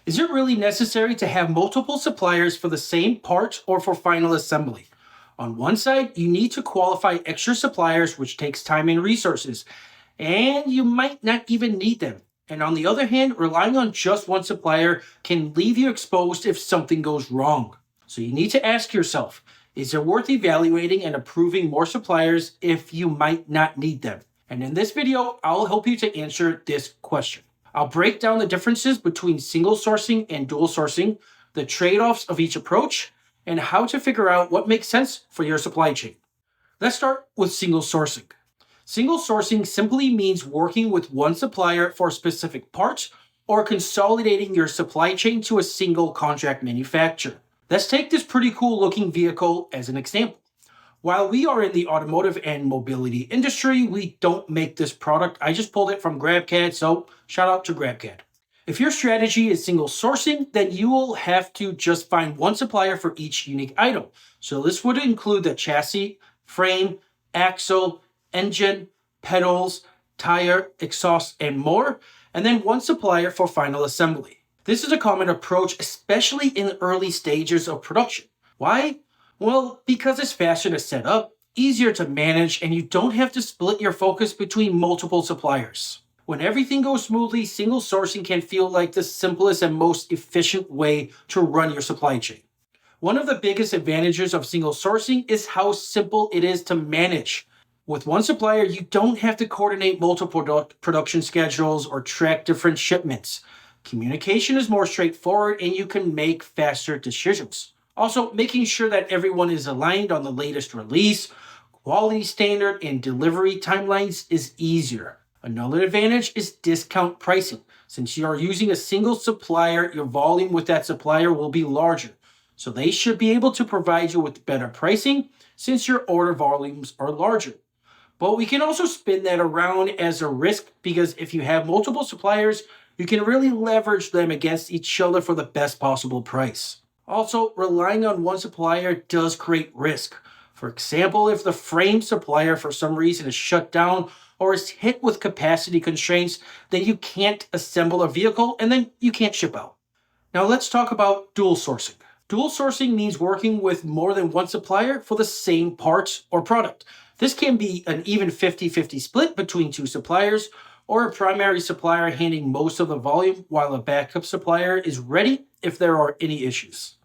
Is it really necessary to have multiple suppliers for the same part or for final assembly? On one side, you need to qualify extra suppliers, which takes time and resources, and you might not even need them. And on the other hand, relying on just one supplier can leave you exposed if something goes wrong. So you need to ask yourself, is it worth evaluating and approving more suppliers if you might not need them? And in this video, I'll help you to answer this question. I'll break down the differences between single sourcing and dual sourcing, the trade-offs of each approach, and how to figure out what makes sense for your supply chain. Let's start with single sourcing. Single sourcing simply means working with one supplier for a specific part or consolidating your supply chain to a single contract manufacturer. Let's take this pretty cool looking vehicle as an example. While we are in the automotive and mobility industry, we don't make this product. I just pulled it from GrabCAD, so shout out to GrabCAD. If your strategy is single sourcing, then you will have to just find one supplier for each unique item. So this would include the chassis, frame, axle, engine, pedals, tire, exhaust, and more, and then one supplier for final assembly. This is a common approach, especially in the early stages of production. Why? Well, because it's faster to set up, easier to manage, and you don't have to split your focus between multiple suppliers. When everything goes smoothly, single sourcing can feel like the simplest and most efficient way to run your supply chain. One of the biggest advantages of single sourcing is how simple it is to manage. With one supplier, you don't have to coordinate multiple production schedules or track different shipments. Communication is more straightforward and you can make faster decisions. Also, making sure that everyone is aligned on the latest release, quality standard, and delivery timelines is easier. Another advantage is discount pricing. Since you are using a single supplier, your volume with that supplier will be larger. So they should be able to provide you with better pricing since your order volumes are larger. But we can also spin that around as a risk because if you have multiple suppliers, you can really leverage them against each other for the best possible price. Also, relying on one supplier does create risk. For example, if the frame supplier for some reason is shut down or is hit with capacity constraints, then you can't assemble a vehicle and then you can't ship out. Now let's talk about dual sourcing. Dual sourcing means working with more than one supplier for the same parts or product. This can be an even 50-50 split between two suppliers, or a primary supplier handling most of the volume while a backup supplier is ready if there are any issues.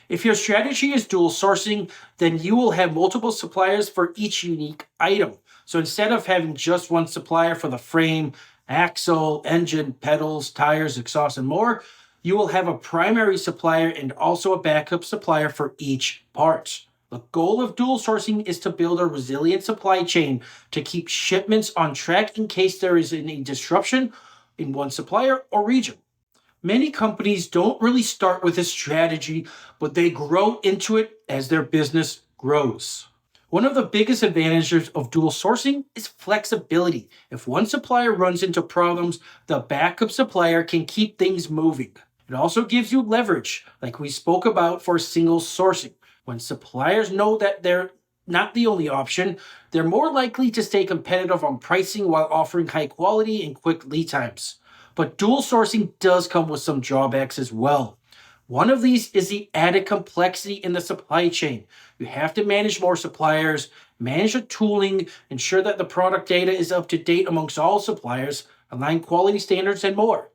If your strategy is dual sourcing, then you will have multiple suppliers for each unique item. So instead of having just one supplier for the frame, axle, engine, pedals, tires, exhaust, and more, you will have a primary supplier and also a backup supplier for each part. The goal of dual sourcing is to build a resilient supply chain to keep shipments on track in case there is any disruption in one supplier or region. Many companies don't really start with this strategy, but they grow into it as their business grows. One of the biggest advantages of dual sourcing is flexibility. If one supplier runs into problems, the backup supplier can keep things moving. It also gives you leverage, like we spoke about for single sourcing. When suppliers know that they're not the only option, they're more likely to stay competitive on pricing while offering high quality and quick lead times. But dual sourcing does come with some drawbacks as well. One of these is the added complexity in the supply chain. You have to manage more suppliers, manage the tooling, ensure that the product data is up to date amongst all suppliers, align quality standards, and more.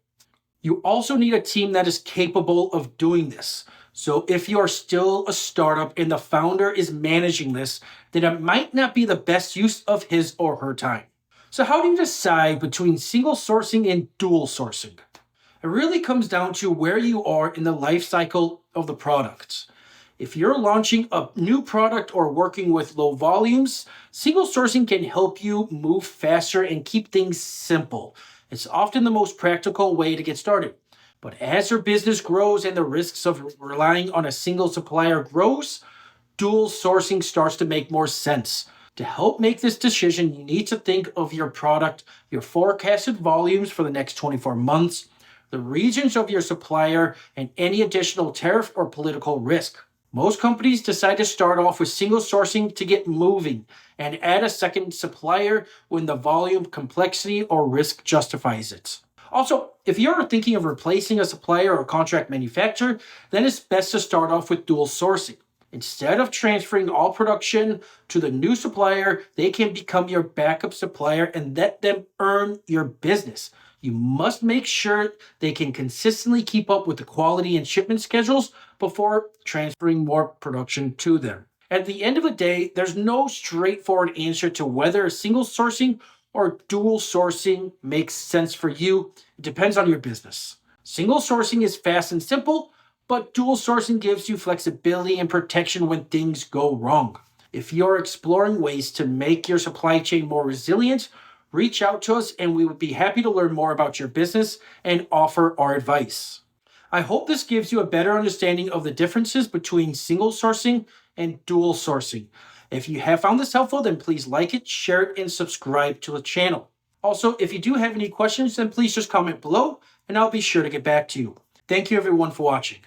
You also need a team that is capable of doing this. So if you are still a startup and the founder is managing this, then it might not be the best use of his or her time. So how do you decide between single sourcing and dual sourcing? It really comes down to where you are in the life cycle of the product. If you're launching a new product or working with low volumes, single sourcing can help you move faster and keep things simple. It's often the most practical way to get started. But as your business grows and the risks of relying on a single supplier grows, dual sourcing starts to make more sense. To help make this decision, you need to think of your product, your forecasted volumes for the next 24 months, the regions of your supplier, and any additional tariff or political risk. Most companies decide to start off with single sourcing to get moving and add a second supplier when the volume, complexity, or risk justifies it. Also, if you're thinking of replacing a supplier or contract manufacturer, then it's best to start off with dual sourcing. Instead of transferring all production to the new supplier, they can become your backup supplier and let them earn your business. You must make sure they can consistently keep up with the quality and shipment schedules before transferring more production to them. At the end of the day, there's no straightforward answer to whether a single sourcing or dual sourcing makes sense for you. It depends on your business. Single sourcing is fast and simple, but dual sourcing gives you flexibility and protection when things go wrong. If you're exploring ways to make your supply chain more resilient, reach out to us and we would be happy to learn more about your business and offer our advice. I hope this gives you a better understanding of the differences between single sourcing and dual sourcing. If you have found this helpful, then please like it, share it, and subscribe to the channel. Also, if you do have any questions, then please just comment below and I'll be sure to get back to you. Thank you everyone for watching.